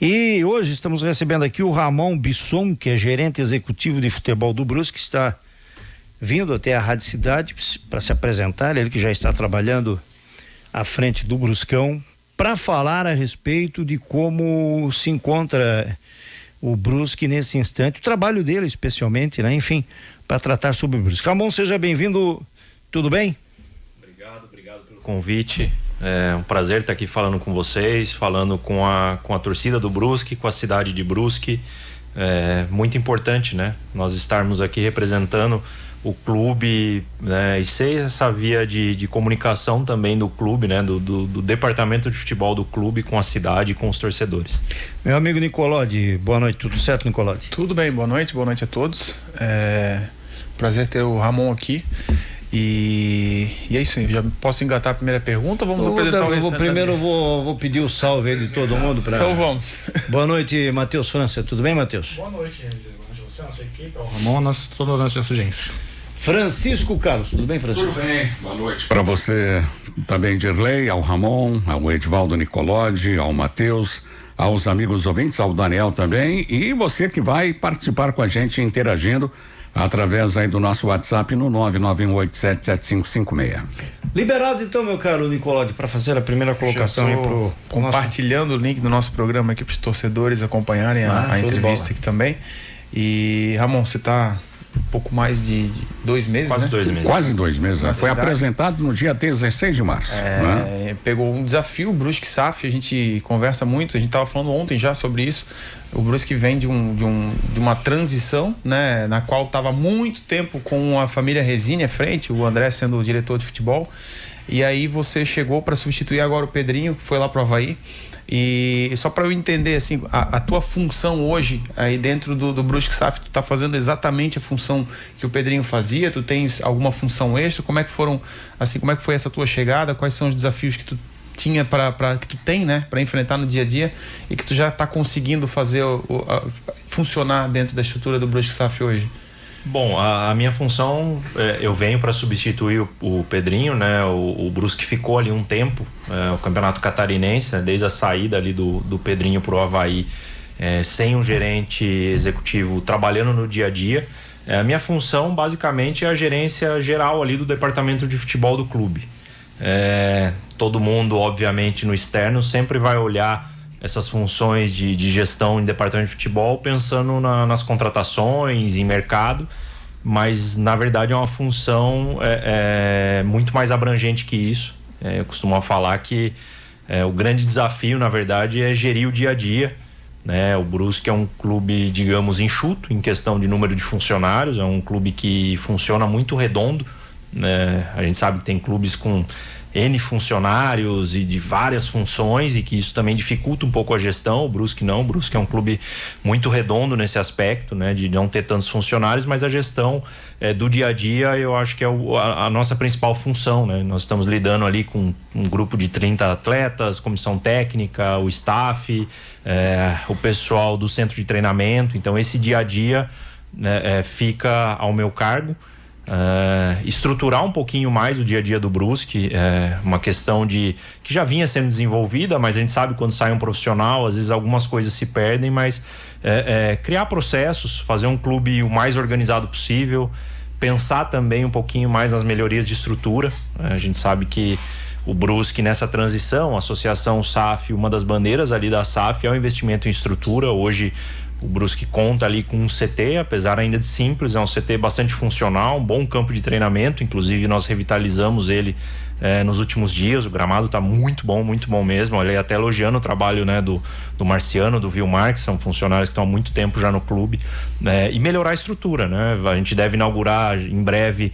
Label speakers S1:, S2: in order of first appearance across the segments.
S1: E hoje estamos recebendo aqui o Ramon Bisson, que é gerente executivo de futebol do Brusque, que está vindo até a Rádio Cidade para se apresentar, ele que já está trabalhando à frente do Bruscão, para falar a respeito de como se encontra o Brusque nesse instante, o trabalho dele especialmente, né? Enfim, para tratar sobre o Brusque. Ramon, seja bem-vindo, tudo bem?
S2: Obrigado pelo convite. É um prazer estar aqui falando com vocês, falando com a torcida do Brusque, com a cidade de Brusque. É muito importante, né? Nós estarmos aqui representando o clube, né? E ser essa via de comunicação também do clube, né? Do departamento de futebol do clube com a cidade e com os torcedores.
S1: Meu amigo Nicolodi, boa noite, tudo certo, Nicolodi?
S3: Tudo bem, boa noite a todos. Prazer ter o Ramon aqui. E é isso aí, já posso engatar a primeira pergunta ou vamos apresentar o restante?
S1: Primeiro eu vou pedir o salve aí de todo mundo para.
S3: Então vamos.
S1: Boa noite, Matheus França, tudo bem, Matheus?
S4: Boa noite, você, nossa equipe, o Ramon, toda a nossa agência.
S1: Francisco Carlos, tudo bem, Francisco?
S5: Tudo bem, boa noite para você também, Dirley, ao Ramon, ao Edvaldo Nicolodi, ao Matheus, aos amigos ouvintes, ao Daniel também, e você que vai participar com a gente interagindo através aí do nosso WhatsApp no 991877556.
S1: Liberado então, meu caro Nicolodi, para fazer a primeira colocação aí pro
S3: compartilhando o link do nosso programa aqui para os torcedores acompanharem a entrevista aqui também. E Ramon, você tá um pouco mais de 2 meses,
S2: Quase,
S3: né?
S2: 2 meses.
S5: Quase 2 meses, né? Foi
S3: cidade.
S5: apresentado no dia 16 de março. Né?
S3: Pegou um desafio, o Brusque SAF, a gente conversa muito, a gente estava falando ontem já sobre isso. O Brusque vem de uma transição, né? Na qual estava muito tempo com a família Resine à frente, o André sendo o diretor de futebol. E aí você chegou para substituir agora o Pedrinho, que foi lá pro Avaí. E só para eu entender, assim, a tua função hoje aí dentro do Brusque SAF, tu tá fazendo exatamente a função que o Pedrinho fazia? Tu tens alguma função extra? Como é que foi essa tua chegada? Quais são os desafios que tu tinha que tu tem, né, para enfrentar no dia a dia e que tu já tá conseguindo fazer funcionar dentro da estrutura do Brusque SAF hoje?
S2: Bom, a minha função, eu venho para substituir o Pedrinho, né? O Brusque ficou ali um tempo, o Campeonato Catarinense, né? Desde a saída ali do Pedrinho pro Avaí, sem um gerente executivo trabalhando no dia a dia. A minha função basicamente é a gerência geral ali do departamento de futebol do clube. Todo mundo, obviamente, no externo sempre vai olhar essas funções de gestão em departamento de futebol pensando nas contratações, em mercado, mas na verdade é uma função muito mais abrangente que isso. Eu costumo falar que o grande desafio, na verdade, é gerir o dia a dia, né? O Brusque é um clube, digamos, enxuto em questão de número de funcionários, é um clube que funciona muito redondo, né? A gente sabe que tem clubes com N funcionários e de várias funções e que isso também dificulta um pouco a gestão. O Brusque não, o Brusque é um clube muito redondo nesse aspecto, né, de não ter tantos funcionários, mas a gestão do dia a dia eu acho que é a nossa principal função, né? Nós estamos lidando ali com um grupo de 30 atletas, comissão técnica, o staff, o pessoal do centro de treinamento, então esse dia a dia fica ao meu cargo. Estruturar um pouquinho mais o dia a dia do Brusque, uma questão que já vinha sendo desenvolvida, mas a gente sabe quando sai um profissional, às vezes algumas coisas se perdem, mas criar processos, fazer um clube o mais organizado possível, pensar também um pouquinho mais nas melhorias de estrutura. A gente sabe que o Brusque nessa transição, a associação SAF, uma das bandeiras ali da SAF é o investimento em estrutura. Hoje o Brusque conta ali com um CT, apesar ainda de simples, é um CT bastante funcional, um bom campo de treinamento, inclusive nós revitalizamos ele nos últimos dias, o gramado está muito bom mesmo. Olha, até elogiando o trabalho, né, do Marciano, do Vilmar, que são funcionários que estão há muito tempo já no clube, e melhorar a estrutura, né? A gente deve inaugurar em breve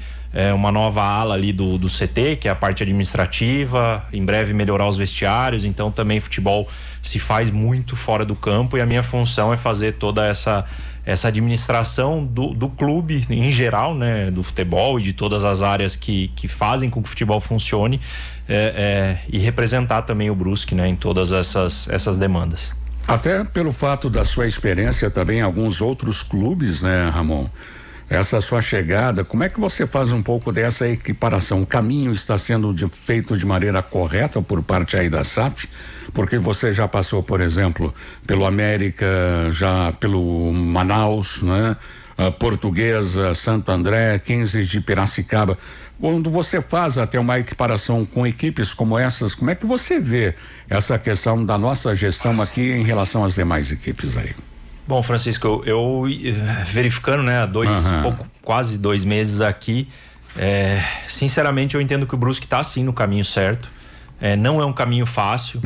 S2: uma nova ala ali do CT, que é a parte administrativa, em breve melhorar os vestiários, então também futebol se faz muito fora do campo e a minha função é fazer toda essa administração do clube em geral, né, do futebol e de todas as áreas que fazem com que o futebol funcione, e representar também o Brusque, né, em todas essas demandas.
S5: Até pelo fato da sua experiência também em alguns outros clubes, né, Ramon? essa sua chegada, como é que você faz um pouco dessa equiparação? O caminho está sendo feito de maneira correta por parte aí da SAF? Porque você já passou, por exemplo, pelo América, já pelo Manaus, né? A Portuguesa, Santo André, 15 de Piracicaba. Quando você faz até uma equiparação com equipes como essas, como é que você vê essa questão da nossa gestão aqui em relação às demais equipes aí?
S2: Bom, Francisco, eu verificando, né, quase 2 meses aqui, sinceramente eu entendo que o Brusque está sim no caminho certo. Não é um caminho fácil,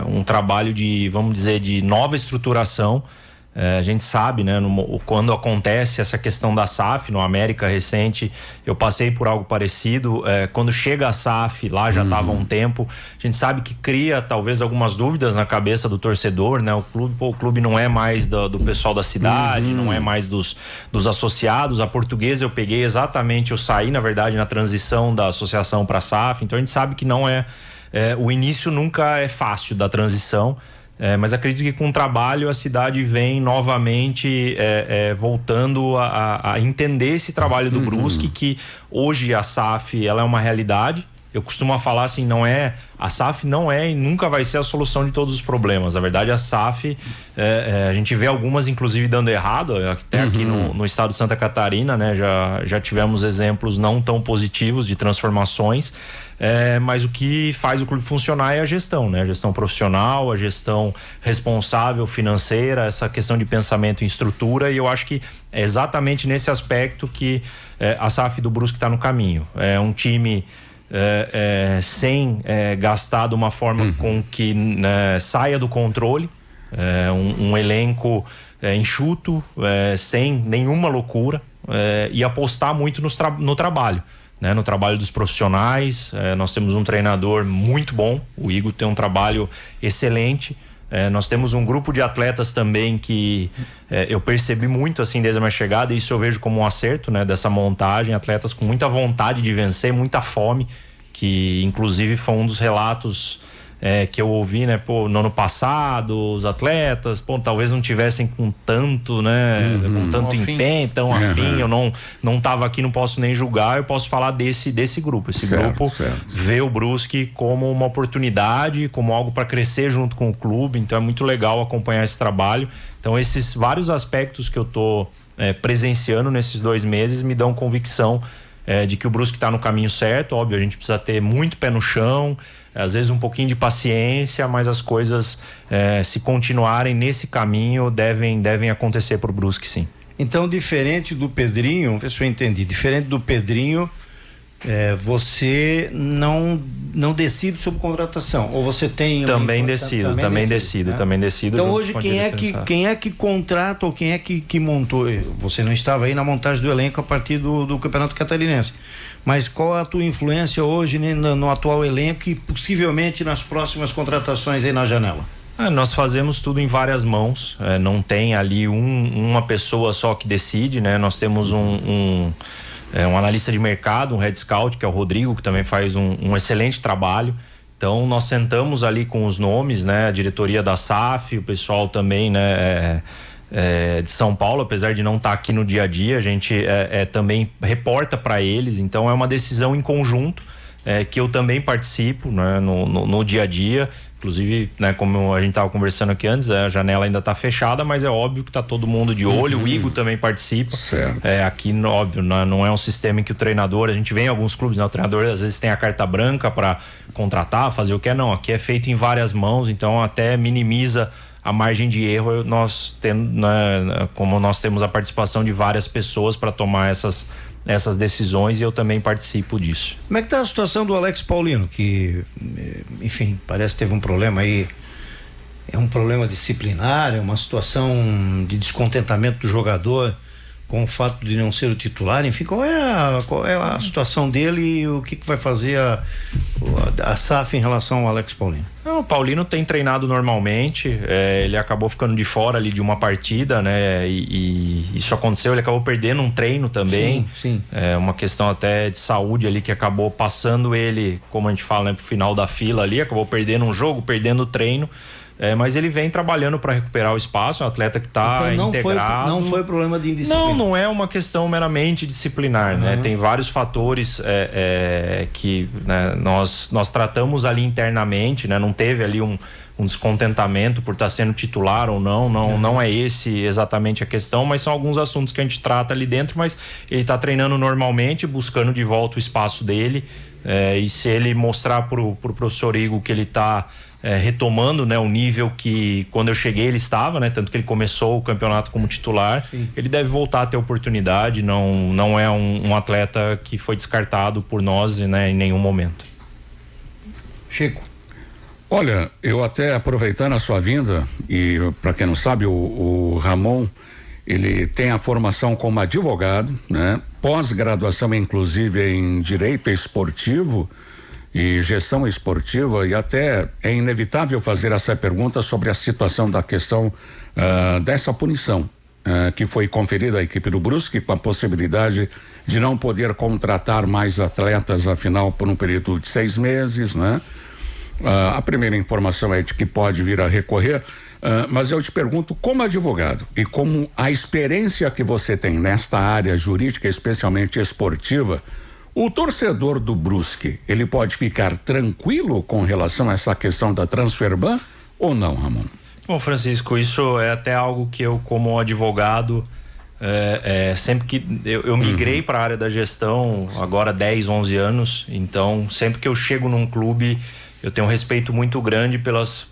S2: um trabalho de, vamos dizer, de nova estruturação. A gente sabe, né, quando acontece essa questão da SAF no América recente, eu passei por algo parecido. Quando chega a SAF, lá já estava há um tempo, a gente sabe que cria talvez algumas dúvidas na cabeça do torcedor, né? O clube não é mais do pessoal da cidade, não é mais dos associados. A Portuguesa eu peguei exatamente, eu saí na verdade na transição da associação para a SAF, então a gente sabe que não o início nunca é fácil da transição. Mas acredito que com o trabalho a cidade vem novamente voltando a entender esse trabalho do Brusque, que hoje a SAF ela é uma realidade. Eu costumo falar assim, a SAF não é e nunca vai ser a solução de todos os problemas. Na verdade, a SAF, a gente vê algumas inclusive dando errado, até aqui no estado de Santa Catarina, né? Já tivemos exemplos não tão positivos de transformações. Mas o que faz o clube funcionar é a gestão, né? A gestão profissional, a gestão responsável financeira, essa questão de pensamento em estrutura, e eu acho que é exatamente nesse aspecto que a SAF do Brusque está no caminho. É um time sem gastar de uma forma com que saia do controle, um elenco enxuto, sem nenhuma loucura, e apostar muito no trabalho. Né, no trabalho dos profissionais. Nós temos um treinador muito bom, o Igor tem um trabalho excelente. Nós temos um grupo de atletas também que eu percebi muito assim desde a minha chegada, e isso eu vejo como um acerto, né, dessa montagem. Atletas com muita vontade de vencer, muita fome, que inclusive foi um dos relatos que eu ouvi, né, no ano passado, os atletas, talvez não tivessem com tanto, né, com tanto empenho, tão afim. Eu não tava aqui, não posso nem julgar, eu posso falar desse grupo. Esse grupo vê o Brusque como uma oportunidade, como algo para crescer junto com o clube, então é muito legal acompanhar esse trabalho. Então esses vários aspectos que eu tô presenciando nesses 2 meses me dão convicção de que o Brusque está no caminho certo. Óbvio, a gente precisa ter muito pé no chão, às vezes um pouquinho de paciência, mas as coisas, se continuarem nesse caminho, devem acontecer para o Brusque, sim.
S1: Então, diferente do Pedrinho, vamos ver se eu entendi, diferente do Pedrinho, você não decide sobre contratação, ou você tem...
S2: Também decido.
S1: Então hoje quem é que contrata, ou quem é que montou? Você não estava aí na montagem do elenco a partir do Campeonato Catarinense, mas qual a tua influência hoje, né, no atual elenco e possivelmente nas próximas contratações aí na janela?
S2: Nós fazemos tudo em várias mãos, não tem ali uma pessoa só que decide, né? Nós temos um analista de mercado, um head scout, que é o Rodrigo, que também faz um excelente trabalho. Então nós sentamos ali com os nomes, né? A diretoria da SAF, o pessoal também, né? De São Paulo, apesar de não estar aqui no dia a dia, a gente também reporta para eles. Então é uma decisão em conjunto, que eu também participo, né? No dia a dia. Inclusive, né, como a gente estava conversando aqui antes, a janela ainda está fechada, mas é óbvio que está todo mundo de olho. O Igor também participa.
S5: Certo.
S2: Aqui, óbvio, não é um sistema em que o treinador, a gente vê em alguns clubes, né, o treinador às vezes tem a carta branca para contratar, fazer o que não. Aqui é feito em várias mãos, então até minimiza a margem de erro. Nós temos, né, como nós temos a participação de várias pessoas para tomar essas decisões, e eu também participo disso.
S1: Como é que tá a situação do Alex Paulino, que, enfim, parece que teve um problema aí, é um problema disciplinar, é uma situação de descontentamento do jogador com o fato de não ser o titular, enfim, qual é a situação dele e o que vai fazer a SAF em relação ao Alex Paulino?
S2: O Paulino tem treinado normalmente, ele acabou ficando de fora ali de uma partida, né, e isso aconteceu, ele acabou perdendo um treino também.
S1: Sim.
S2: É uma questão até de saúde ali que acabou passando ele, como a gente fala, né, pro final da fila ali, acabou perdendo um jogo, perdendo o treino. mas ele vem trabalhando para recuperar o espaço, é um atleta que está integrado.
S1: Não foi problema de indisciplina.
S2: Não é uma questão meramente disciplinar, né? Tem vários fatores que, né, nós tratamos ali internamente, né? Não teve ali um descontentamento por estar sendo titular ou não é esse exatamente a questão, mas são alguns assuntos que a gente trata ali dentro, mas ele está treinando normalmente, buscando de volta o espaço dele, e se ele mostrar pro professor Igor que ele está retomando, né, o nível que quando eu cheguei ele estava, né, tanto que ele começou o campeonato como titular. Sim. Ele deve voltar a ter oportunidade, não é um atleta que foi descartado por nós, né, em nenhum momento.
S1: Chico.
S5: Olha, eu até aproveitando a sua vinda, e para quem não sabe, o Ramon, ele tem a formação como advogado, né, pós-graduação inclusive em direito esportivo e gestão esportiva, e até é inevitável fazer essa pergunta sobre a situação da questão dessa punição que foi conferida à equipe do Brusque, com a possibilidade de não poder contratar mais atletas, afinal, por um período de 6 meses, né? A primeira informação é de que pode vir a recorrer, mas eu te pergunto, como advogado e como a experiência que você tem nesta área jurídica, especialmente esportiva, o torcedor do Brusque, ele pode ficar tranquilo com relação a essa questão da transfer ban ou não, Ramon?
S2: Bom, Francisco, isso é até algo que eu, como advogado, sempre que eu migrei para a área da gestão, agora 10, 11 anos, então sempre que eu chego num clube, eu tenho um respeito muito grande pelas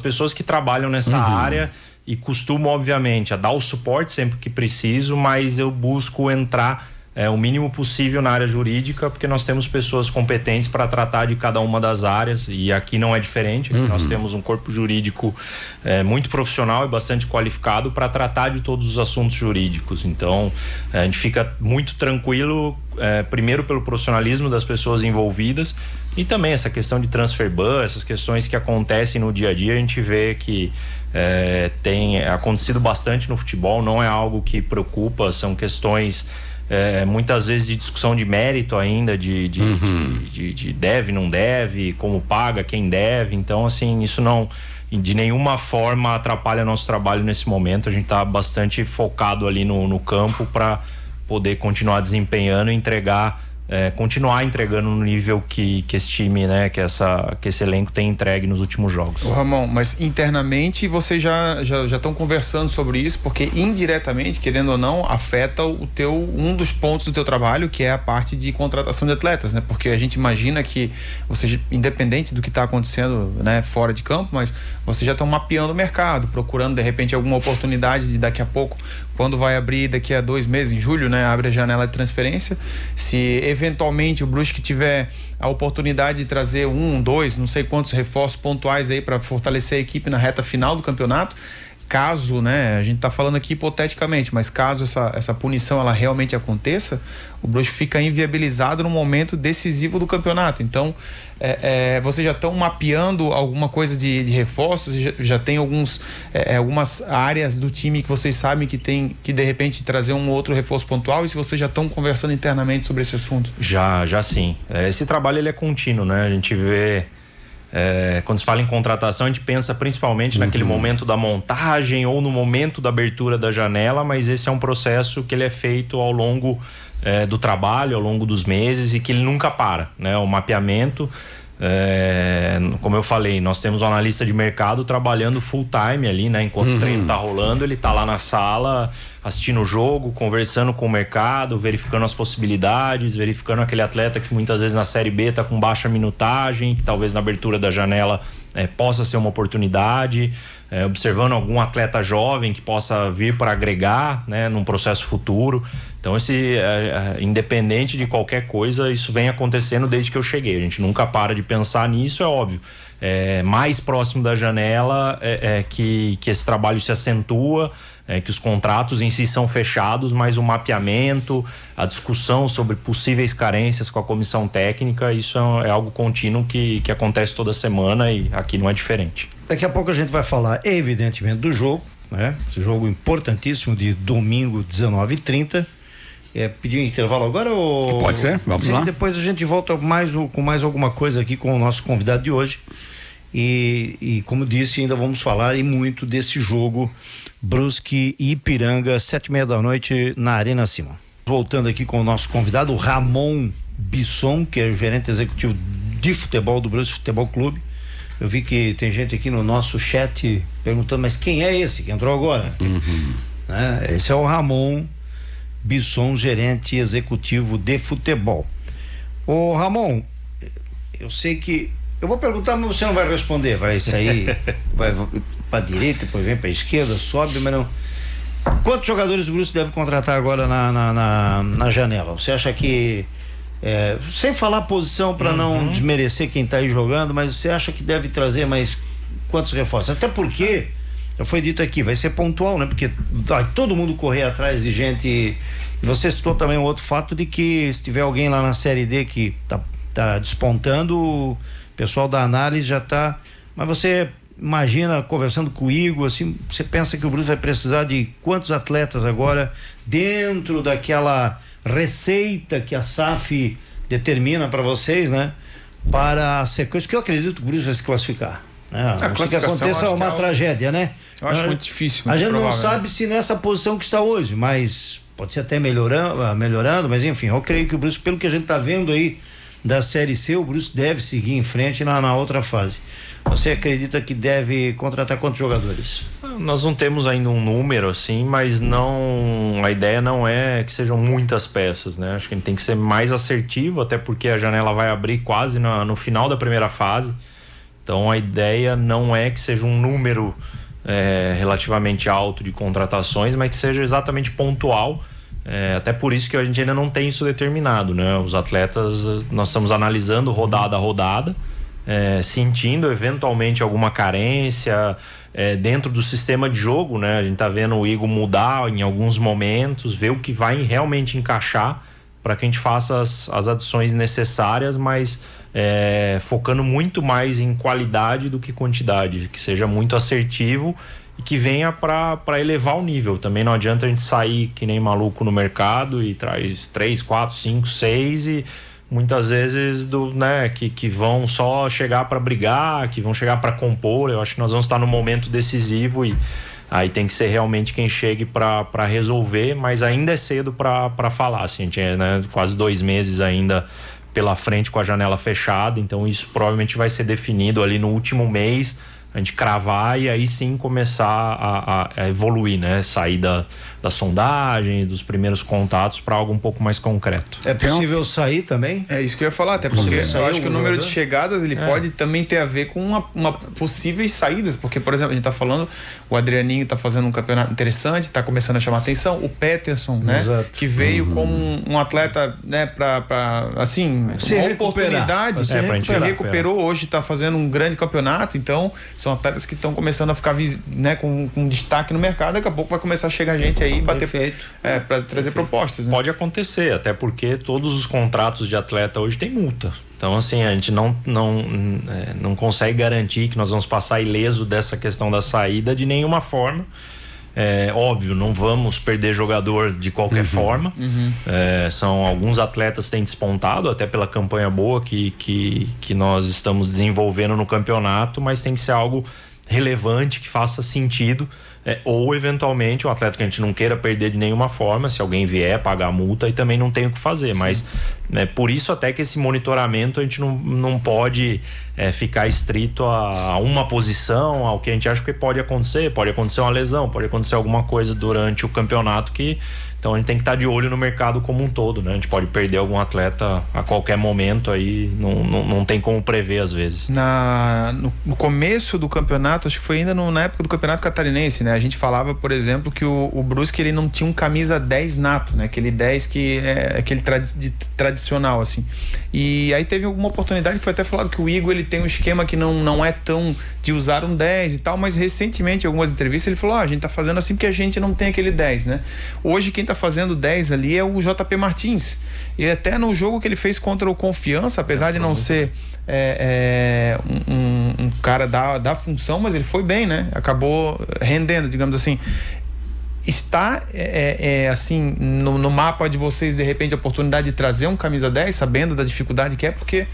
S2: pessoas que trabalham nessa área e costumo, obviamente, a dar o suporte sempre que preciso, mas eu busco entrar o mínimo possível na área jurídica, porque nós temos pessoas competentes para tratar de cada uma das áreas, e aqui não é diferente. Nós temos um corpo jurídico muito profissional e bastante qualificado para tratar de todos os assuntos jurídicos. Então a gente fica muito tranquilo, primeiro pelo profissionalismo das pessoas envolvidas, e também essa questão de transfer ban, essas questões que acontecem no dia a dia, a gente vê que tem acontecido bastante no futebol, não é algo que preocupa, são questões muitas vezes de discussão de mérito ainda, de deve, não deve, como paga, quem deve. Então, assim, isso não de nenhuma forma atrapalha nosso trabalho nesse momento. A gente está bastante focado ali no campo para poder continuar desempenhando e continuar entregando no nível que esse time, né, que esse elenco tem entregue nos últimos jogos.
S3: Ô Ramon, mas internamente vocês já estão conversando sobre isso, porque indiretamente, querendo ou não, afeta um dos pontos do teu trabalho, que é a parte de contratação de atletas, né? Porque a gente imagina que vocês, independente do que está acontecendo, né, fora de campo, mas vocês já estão mapeando o mercado, procurando de repente alguma oportunidade de daqui a pouco, quando vai abrir daqui a 2 meses, em julho, né, abre a janela de transferência, se eventualmente o Brusque tiver a oportunidade de trazer 1, 2, não sei quantos reforços pontuais aí para fortalecer a equipe na reta final do campeonato, caso, né, a gente está falando aqui hipoteticamente, mas caso essa punição ela realmente aconteça, o Brusque fica inviabilizado no momento decisivo do campeonato. Então, vocês já estão mapeando alguma coisa de reforços? Já tem algumas áreas do time que vocês sabem que tem que de repente trazer um outro reforço pontual, e se vocês já estão conversando internamente sobre esse assunto?
S2: Já sim. Esse trabalho ele é contínuo, né? A gente vê quando se fala em contratação, a gente pensa principalmente naquele momento da montagem ou no momento da abertura da janela, mas esse é um processo que ele é feito ao longo do trabalho, ao longo dos meses, e que ele nunca para, né? O mapeamento, como eu falei, nós temos um analista de mercado trabalhando full time ali, né? Enquanto o treino tá rolando, ele tá lá na sala assistindo o jogo, conversando com o mercado, verificando as possibilidades, verificando aquele atleta que muitas vezes na Série B tá com baixa minutagem, que talvez na abertura da janela possa ser uma oportunidade, observando algum atleta jovem que possa vir para agregar, né, num processo futuro. Então independente de qualquer coisa, isso vem acontecendo desde que eu cheguei. A gente nunca para de pensar nisso, é óbvio. Mais próximo da janela que esse trabalho se acentua, que os contratos em si são fechados, mas o mapeamento, a discussão sobre possíveis carências com a comissão técnica, isso é algo contínuo que acontece toda semana, e aqui não é diferente.
S1: Daqui a pouco a gente vai falar, evidentemente, do jogo, né? Esse jogo importantíssimo de domingo, 19h30. Pedir um intervalo agora ou...
S5: Pode ser, vamos lá.
S1: Depois a gente volta com mais alguma coisa aqui com o nosso convidado de hoje. E como disse, ainda vamos falar e muito desse jogo Brusque e Ipiranga, 7h30 da noite na Arena Simão. Voltando aqui com o nosso convidado, Ramon Bisson, que é o gerente executivo de futebol do Brusque Futebol Clube. Eu vi que tem gente aqui no nosso chat perguntando, mas quem é esse que entrou agora? Esse é o Ramon Bisson, gerente executivo de futebol. Ô Ramon, eu sei que eu vou perguntar, mas você não vai responder. Vai sair, vai para direita, depois vem para esquerda, sobe, mas não. Quantos jogadores o Brusque deve contratar agora na janela? Você acha que, sem falar posição para não desmerecer quem está aí jogando, mas você acha que deve trazer mais quantos reforços? Até porque, já foi dito aqui, vai ser pontual, né? Porque vai todo mundo correr atrás de gente. E você citou também um outro fato de que se tiver alguém lá na Série D que tá despontando, o pessoal da análise já tá. Mas você imagina, conversando com o Igor, assim, você pensa que o Brusque vai precisar de quantos atletas agora dentro daquela receita que a SAF determina para vocês, né? Para a sequência, que eu acredito que o Brusque vai se classificar. Que aconteça uma tragédia, né?
S3: Eu acho muito difícil.
S1: A gente não sabe se nessa posição que está hoje, mas pode ser até melhorando, mas enfim, eu creio que o Brusque, pelo que a gente está vendo aí da Série C, o Brusque deve seguir em frente na outra fase. Você acredita que deve contratar quantos jogadores?
S2: Nós não temos ainda um número assim, mas a ideia não é que sejam muitas peças, né? Acho que a gente tem que ser mais assertivo, até porque a janela vai abrir quase no final da primeira fase. Então a ideia não é que seja um número relativamente alto de contratações, mas que seja exatamente pontual. Até por isso que a gente ainda não tem isso determinado, né? Os atletas, nós estamos analisando rodada a rodada, sentindo eventualmente alguma carência dentro do sistema de jogo, né? A gente tá vendo o Igor mudar em alguns momentos, ver o que vai realmente encaixar para que a gente faça as adições necessárias, mas focando muito mais em qualidade do que quantidade, que seja muito assertivo e que venha para elevar o nível. Também não adianta a gente sair que nem maluco no mercado e traz 3, 4, 5, 6 e muitas vezes que vão só chegar para brigar, que vão chegar para compor. Eu acho que nós vamos estar no momento decisivo e aí tem que ser realmente quem chegue para resolver, mas ainda é cedo para falar. Assim, a gente quase 2 meses ainda pela frente com a janela fechada, então isso provavelmente vai ser definido ali no último mês, a gente cravar e aí sim começar a evoluir, né? Sair das sondagens, dos primeiros contatos para algo um pouco mais concreto.
S1: É possível sair também?
S3: É isso que eu ia falar, até porque eu acho que o número de chegadas ele pode também ter a ver com uma possíveis saídas, porque, por exemplo, a gente tá falando, o Adrianinho tá fazendo um campeonato interessante, tá começando a chamar atenção, o Peterson, né?
S1: Exato.
S3: Que veio como um atleta, né, pra assim, uma oportunidade, se recuperou, hoje tá fazendo um grande campeonato, então são atletas que estão começando a ficar com destaque no mercado, daqui a pouco vai começar a chegar gente aí bater para trazer propostas, né?
S2: Pode acontecer, até porque todos os contratos de atleta hoje tem multa. Então, assim, a gente não consegue garantir que nós vamos passar ileso dessa questão da saída de nenhuma forma. Óbvio, não vamos perder jogador de qualquer forma. São alguns atletas que têm despontado, até pela campanha boa que nós estamos desenvolvendo no campeonato, mas tem que ser algo relevante, que faça sentido, ou eventualmente um atleta que a gente não queira perder de nenhuma forma, se alguém vier pagar a multa, e também não tem o que fazer. Sim. Mas por isso até que esse monitoramento a gente não pode ficar estrito a uma posição, ao que a gente acha que pode acontecer uma lesão, pode acontecer alguma coisa durante o campeonato então a gente tem que estar de olho no mercado como um todo, né? A gente pode perder algum atleta a qualquer momento, aí não tem como prever às vezes.
S3: No começo do campeonato, acho que foi ainda na época do campeonato catarinense, né? A gente falava, por exemplo, que o Brusque ele não tinha um camisa 10 nato, né? Aquele 10 que é aquele tradicional, assim. E aí teve alguma oportunidade, foi até falado que o Igor ele tem um esquema que não é tão de usar um 10 e tal, mas recentemente em algumas entrevistas ele falou, a gente tá fazendo assim porque a gente não tem aquele 10, né? Hoje quem tá fazendo 10 ali é o JP Martins. E até no jogo que ele fez contra o Confiança, apesar de não ser um cara da função, mas ele foi bem, né? Acabou rendendo, digamos assim. Está assim no mapa de vocês, de repente, a oportunidade de trazer um camisa 10, sabendo da dificuldade que é, porque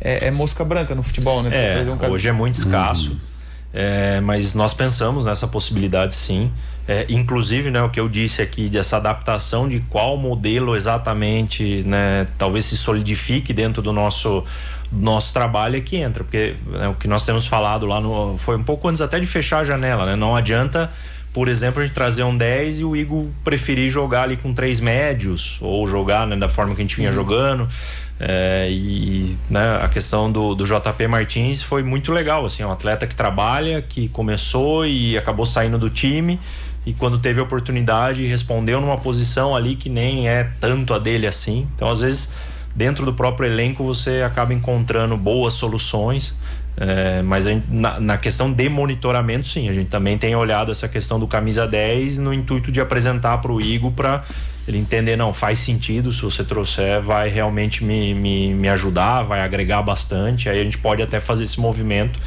S3: é mosca branca no futebol, né?
S2: Hoje é muito escasso. Mas nós pensamos nessa possibilidade, sim. Inclusive, né, o que eu disse aqui, dessa adaptação de qual modelo exatamente, né, talvez se solidifique dentro do nosso trabalho é que entra, porque o que nós temos falado lá foi um pouco antes até de fechar a janela, né? Não adianta, por exemplo, a gente trazer um 10 e o Igor preferir jogar ali com 3 médios, ou jogar, né, da forma que a gente vinha jogando. Né, a questão do JP Martins foi muito legal, assim, um atleta que trabalha, que começou e acabou saindo do time, e quando teve a oportunidade respondeu numa posição ali que nem é tanto a dele assim. Então, às vezes, dentro do próprio elenco você acaba encontrando boas soluções. Mas na questão de monitoramento, sim, a gente também tem olhado essa questão do camisa 10 no intuito de apresentar para o Igor, para ele entender, não, faz sentido, se você trouxer vai realmente me ajudar, vai agregar bastante, aí a gente pode até fazer esse movimento,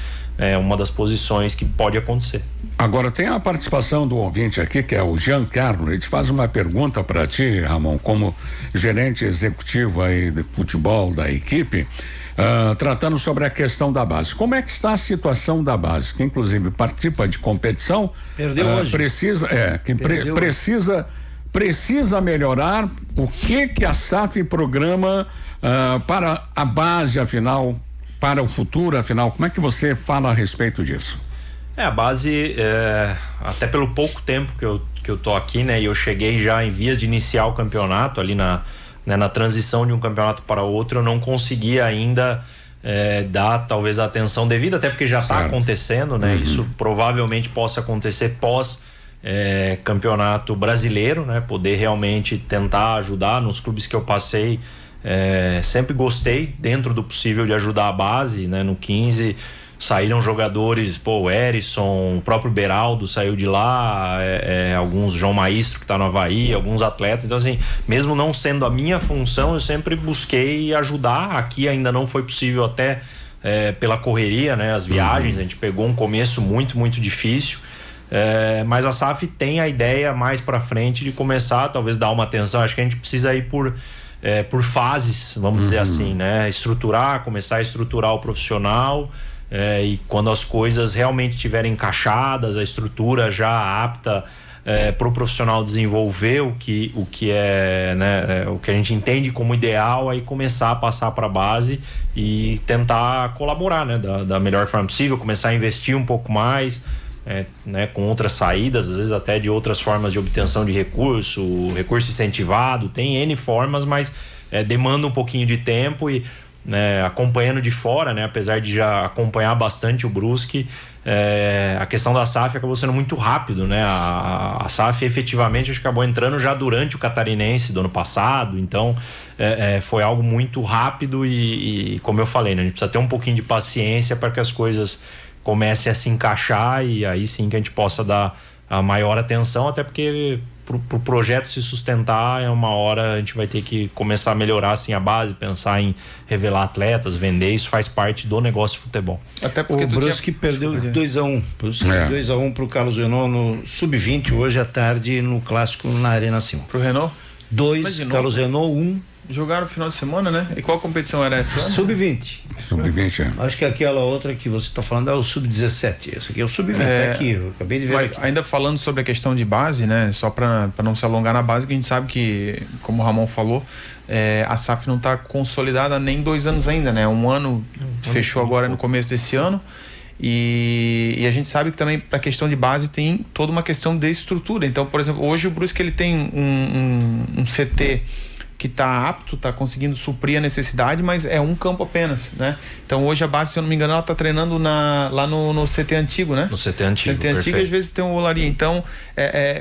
S2: uma das posições que pode acontecer.
S5: Agora tem a participação do ouvinte aqui, que é o Giancarlo. Ele te faz uma pergunta para ti, Ramon, como gerente executivo aí de futebol da equipe, tratando sobre a questão da base. Como é que está a situação da base, que inclusive participa de competição?
S1: Perdeu hoje.
S5: Precisa melhorar. O que a SAF programa para a base, afinal, para o futuro, afinal, como é que você fala a respeito disso?
S2: A base, até pelo pouco tempo que eu tô aqui, né, e eu cheguei já em vias de iniciar o campeonato ali na transição de um campeonato para outro, eu não consegui ainda dar talvez a atenção devida, até porque já está acontecendo, né? Isso provavelmente possa acontecer pós campeonato brasileiro, né? Poder realmente tentar ajudar nos clubes que eu passei. Sempre gostei, dentro do possível, de ajudar a base, né? No 15 saíram jogadores, o Erisson, o próprio Beraldo saiu de lá, alguns, João Maestro que tá no Avaí, alguns atletas. Então, assim, mesmo não sendo a minha função, eu sempre busquei ajudar. Aqui ainda não foi possível, até pela correria, né? As viagens, a gente pegou um começo muito, muito difícil. Mas a SAF tem a ideia mais para frente de começar, talvez dar uma atenção. Acho que a gente precisa ir por fases, vamos dizer assim, né? Começar a estruturar o profissional. E quando as coisas realmente estiverem encaixadas, a estrutura já apta para o profissional desenvolver o que é, né, o que a gente entende como ideal, aí começar a passar para a base e tentar colaborar, né, da melhor forma possível, começar a investir um pouco mais, né, com outras saídas, às vezes até de outras formas de obtenção de recurso incentivado, tem N formas, mas demanda um pouquinho de tempo. E acompanhando de fora, né, apesar de já acompanhar bastante o Brusque, a questão da SAF acabou sendo muito rápido, né? A SAF efetivamente acabou entrando já durante o Catarinense do ano passado, então foi algo muito rápido e como eu falei, né, a gente precisa ter um pouquinho de paciência para que as coisas comecem a se encaixar, e aí sim que a gente possa dar a maior atenção, até porque pro projeto se sustentar, uma hora a gente vai ter que começar a melhorar assim a base, pensar em revelar atletas, vender, isso faz parte do negócio de futebol.
S3: Até porque
S1: o Brusque perdeu 2-1 2-1 pro Carlos Renault no Sub-20 hoje à tarde no clássico na Arena Simão.
S3: Pro Renault?
S1: 2, Carlos Renault 1.
S3: Jogaram no final de semana, né? E qual competição era essa?
S1: Sub-20.
S5: Sub-20,
S1: Acho que aquela outra que você está falando é o Sub-17. Esse aqui é o Sub-20, tá aqui, eu acabei de ver aqui.
S3: Ainda falando sobre a questão de base, né? Só para não se alongar na base, que a gente sabe que, como o Ramon falou, a SAF não está consolidada nem 2 anos ainda, né? Um ano fechou agora no começo desse ano. E a gente sabe que também para a questão de base tem toda uma questão de estrutura. Então, por exemplo, hoje o Brusque ele tem um CT que está apto, está conseguindo suprir a necessidade, mas é um campo apenas, né? Então hoje a base, se eu não me engano, ela está treinando lá no CT antigo, né?
S2: No CT antigo,
S3: CT antigo, às vezes tem uma olaria. Então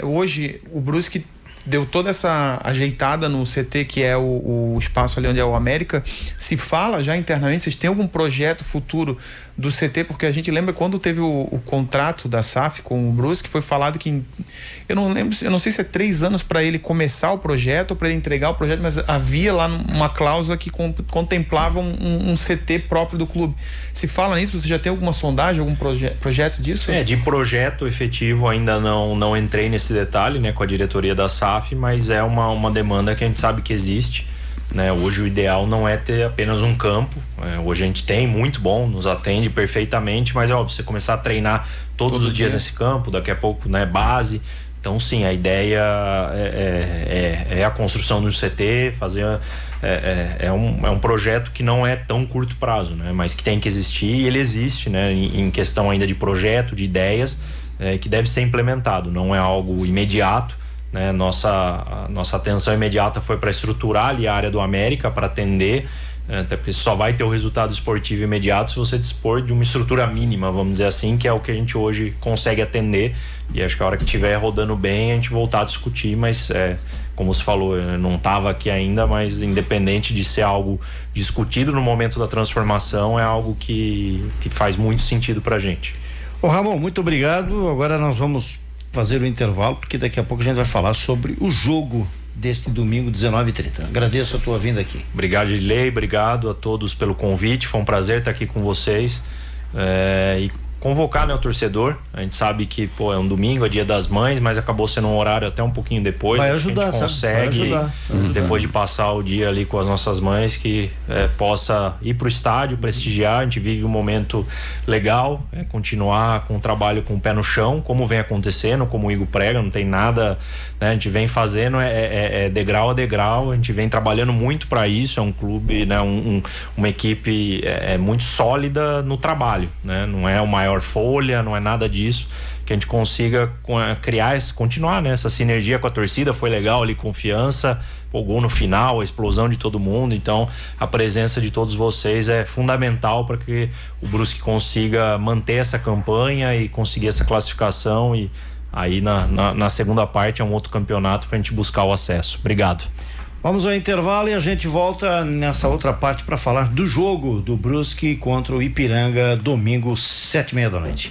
S3: hoje o Brusque deu toda essa ajeitada no CT, que é o espaço ali onde é o América. Se fala já internamente, vocês têm algum projeto futuro do CT? Porque a gente lembra quando teve o contrato da SAF com o Brusque, foi falado que eu não sei se é 3 anos para ele começar o projeto ou para ele entregar o projeto, mas havia lá uma cláusula que contemplava um CT próprio do clube. Se fala nisso, você já tem alguma sondagem, algum projeto disso?
S2: De projeto efetivo ainda não entrei nesse detalhe, né, com a diretoria da SAF, mas é uma demanda que a gente sabe que existe. né? Hoje o ideal não é ter apenas um campo. Hoje a gente tem muito bom, nos atende perfeitamente, mas é óbvio, você começar a treinar todos os dias nesse campo, daqui a pouco, né, base. Então sim, a ideia é a construção do CT, fazer é um projeto que não é tão curto prazo, né? Mas que tem que existir, e ele existe, né? Em questão ainda de projeto, de ideias, que deve ser implementado, não é algo imediato, né? Nossa atenção imediata foi para estruturar ali a área do América, para atender, até porque só vai ter o resultado esportivo imediato se você dispor de uma estrutura mínima, vamos dizer assim, que é o que a gente hoje consegue atender. E acho que a hora que estiver rodando bem, a gente voltar a discutir, mas como você falou, eu não estava aqui ainda, mas independente de ser algo discutido no momento da transformação, é algo que faz muito sentido pra gente.
S1: Ô Ramon, muito obrigado. Agora nós vamos fazer o intervalo, porque daqui a pouco a gente vai falar sobre o jogo deste domingo, 19h30. Agradeço a tua vinda aqui.
S2: Obrigado, Gilei, obrigado a todos pelo convite, foi um prazer estar aqui com vocês, e convocar, né, o torcedor. A gente sabe que, é um domingo, é Dia das Mães, mas acabou sendo um horário até um pouquinho depois.
S1: Vai ajudar,
S2: a gente consegue, depois de passar o dia ali com as nossas mães, que possa ir pro estádio, prestigiar. A gente vive um momento legal, continuar com o trabalho com o pé no chão, como vem acontecendo, como o Igor prega, não tem nada, né? A gente vem fazendo degrau a degrau, a gente vem trabalhando muito para isso. É um clube, né, uma equipe muito sólida no trabalho, né? Não é o maior folha, não é nada disso, que a gente consiga continuar, né, essa sinergia com a torcida. Foi legal ali, confiança, o gol no final, a explosão de todo mundo. Então a presença de todos vocês é fundamental para que o Brusque consiga manter essa campanha e conseguir essa classificação, e aí na segunda parte é um outro campeonato para a gente buscar o acesso. Obrigado.
S1: Vamos ao intervalo e a gente volta nessa outra parte para falar do jogo do Brusque contra o Ipiranga, domingo, 19h30.